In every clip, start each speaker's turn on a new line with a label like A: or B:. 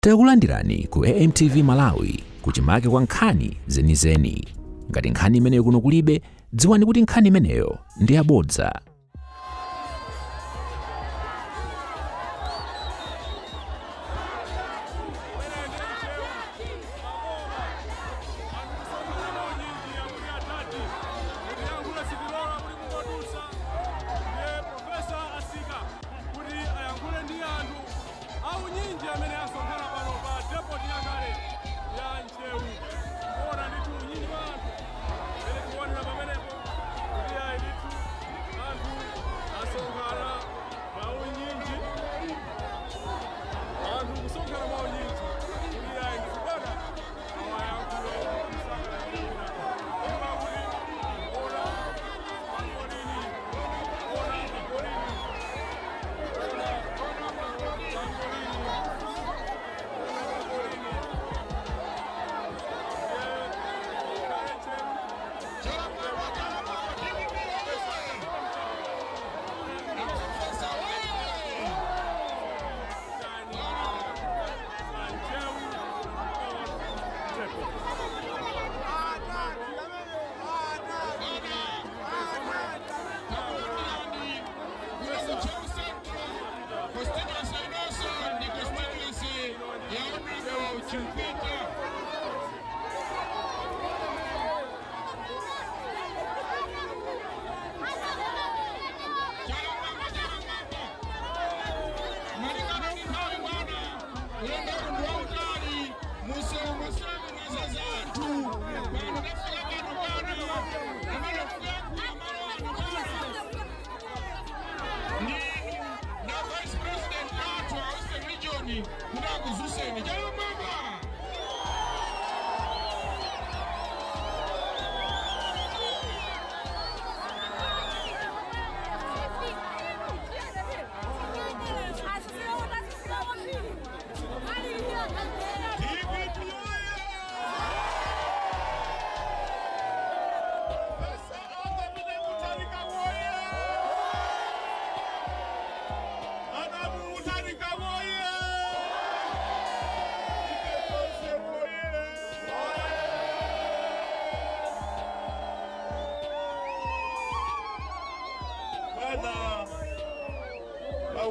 A: Takulandirani ku AMTV Malawi kuchimake kwa nkhani zenizeni. Ngati nkhani imeneyo kuno kulibe, dziwani kuti nkhani imeneyo ndi yabodza.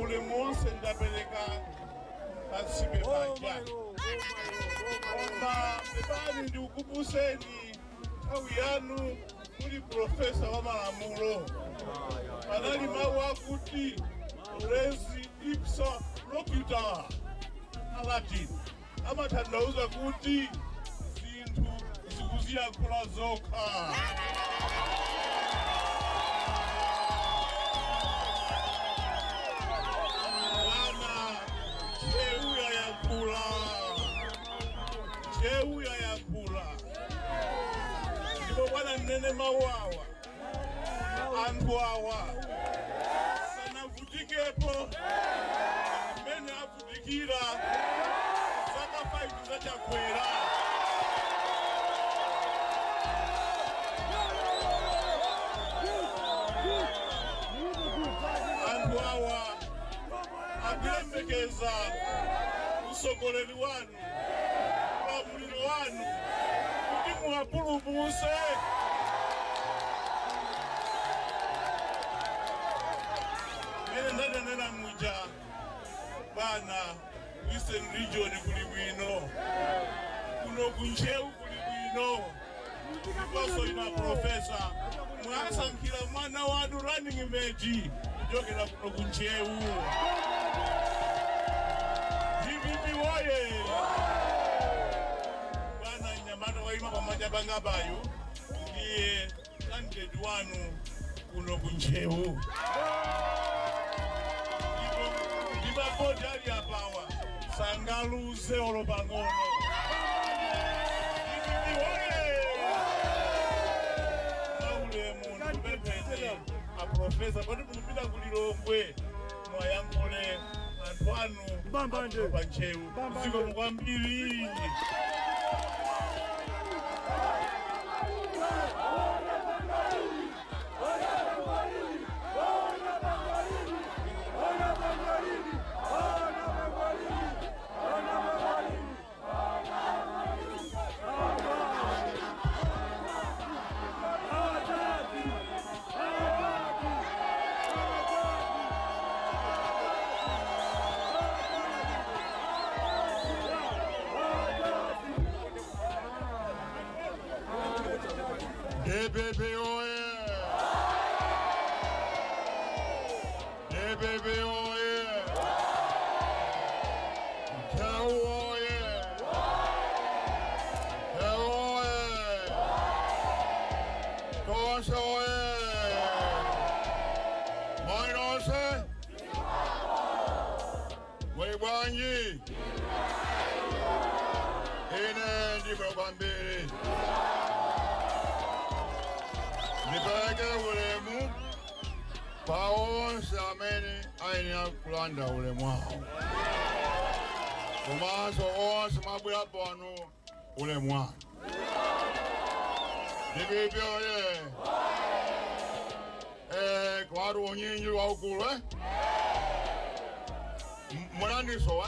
B: Ule monse ndapeleka pasibe panja. Bebani ndi ukubuseni nthawi yanu kuli profesa wa malamulo. Panali mawu akuti res ipsa locutor Latin. Amatanthauza kuti zinthu zikuziyankhula zokha. Ntcheu Boma. Ndipo bwana nene mawawa. Anthu awa sanavutikepo. Mene avutikira. Zaka 5 zachakwera. Anthu awa akuyembekeza usogoleri wanu. Muliro wanu kuti muwapulumutse. Mene ndanena muja bana Eastern region kuli bwino, kuno ku Ntcheu kuli bwino. Ndiponso ina profesa mwasankhira mwana wanu running mate kuchokera kuno ku Ntcheu. DPP woye! Waima pamoja bangabayo ndiye candidate wanu kuno ku Ntcheu. Ndipo bodi ali apawa sangaluze olo pang'ono. Ule munthu pepete a profesa poti mukupita kulilongwe mwayankhule anthu anu pa Ntcheu. Zikomo kwambiri. DPP oye! DPP oye! Ntcheu oye! Ntcheu oye! Konse oye! Moinonse? Mwibwanji? Ine ndi kwambiri. Nipeleke ulemu pa onse amene ayenera kulanda ulemu wawo. Komanso onse mabwera pano ulemu wawo. DPP oye! Kwatu unyinji waukulu Mwanandiso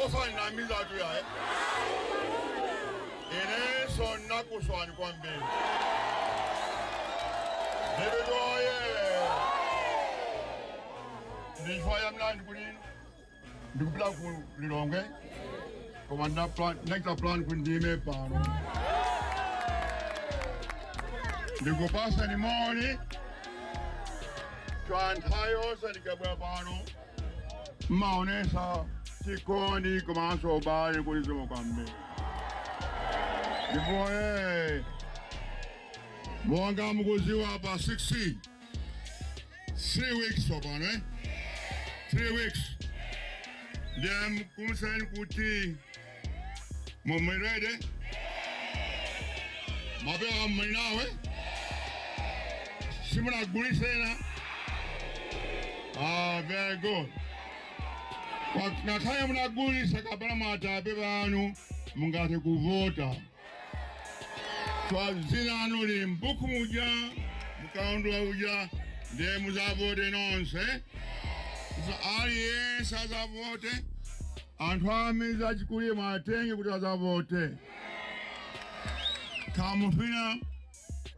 B: Osa inamiza tu ya Ineso nakuswani kwa mbili. DPP oye! Nifaya mlandi kulini ndikupila kulilonge komanda plan next plan kundime pano ndikupasa ni moni twantayo salikabwa pano maonesa chikondi komanso bali kulizo kwambe ndipoe mwanga mukuziwa hapa 3 weeks wapano 3 weeks Dem kumsen kuti mumerede mabe aminawe simuna gulisena very good wakati muna gulisa kabla matabe banu mungate kuvota kwa zina anuli mbuku muja mukaundwa uja de muzavote nonse aliyense azavote anthu amiza chikulie matenge kuti azavote kamufina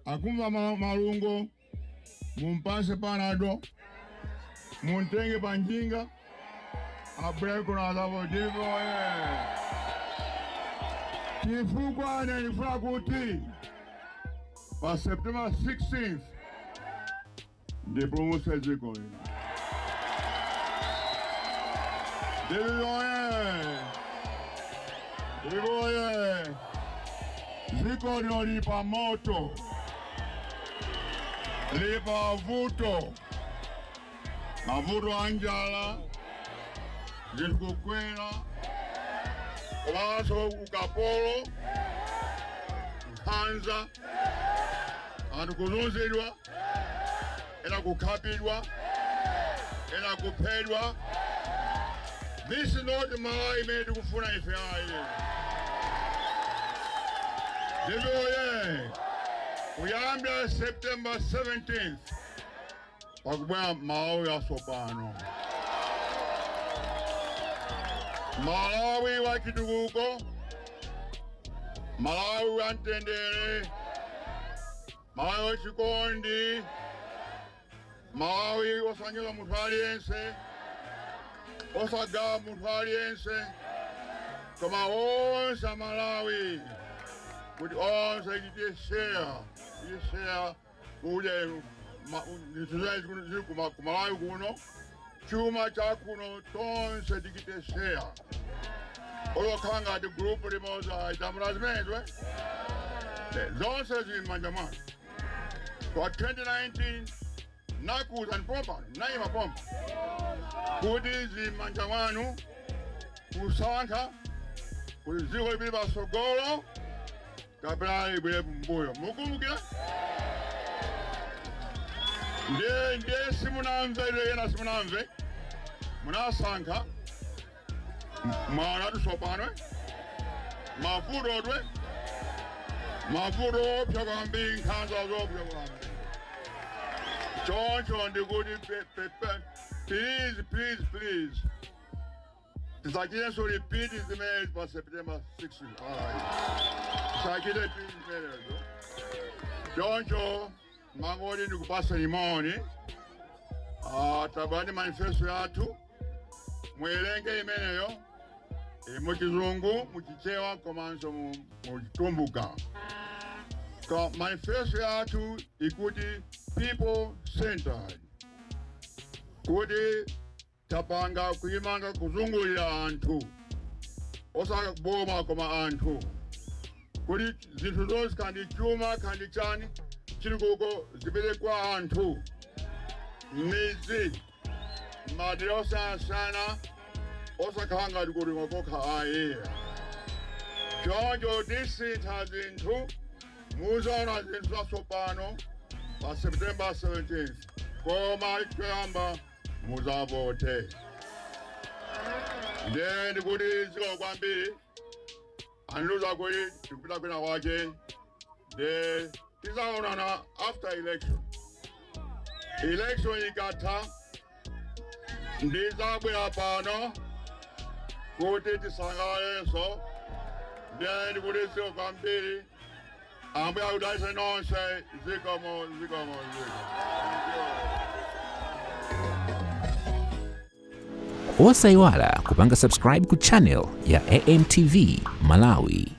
B: akumva malungo mumpase panado muntenge panjinga abweko na azavote chifukwa nifuna kuti pa September 16th ndipo museziko Oye! Ziko lino lipa moto, lipa vuto, mavuto anjala, zikukwela, komanso ukapolo, nkhanza, anthu kuzunzidwa, ena kukhapidwa, ena kuphedwa. This is not the Malawi made to kufuna ife aye. Oye! Wayamba September 17th. Wakubwa Malawi asopano. Malawi wakitukuko. Malawi wantendere. Malawi chikondi. Malawi wasanyola munthu aliyense. Osaga munthu aliyense koma onse Malawi kuti onse ichite share ule ziri kumalawi kuno chuma chakuno tonse tichite share olokhala ngati group limodzi itamula zimene zonse zili m'manja mwake kwa 2019 nakuza nipompa nayima pompa kuti zimanja mwanu kusankha kuti dziko libiri patsogolo kapena libwere mbuyo mukumbukira ndiye simunamve yena simunamve munasankha mwana tusopano mavuto opsa kwambiri nkhanza zopsa kwambiri choncho ndikuti please tisakile so repeat zimene pa September 6th tisakile zimene choncho mangoti ndikupasa limoni tabani manifesto yathu mwelenge imeneyo muchizungu muchichewa komanso muchitumbuka. Manifesto yathu ikuti people centered, kuti tapanga kuyimanga kuzungulira anthu osaka boma koma anthu, kuti zinthu zonse kandi chuma kandi chani chili kuko zipite kwa anthu, midzi madera osiyana osakhala ngati kuti ngokokha aye. Choncho tisintha zinthu, muzaona zinthu zatsopano pa September 17th, koma choyamba muzavote. Ndiye ndikuti ziko kwambiri andiluza kuti tipita kwina kwake, ndiye tizaonana after election. Election ikatha ndizabwera pano kuti tisangalalenso. Ndiye ndikuti ziko kwambiri ambuye akudalitse nonse. Zikomo.
A: Osayiwala kupanga subscribe ku channel ya AMTV Malawi.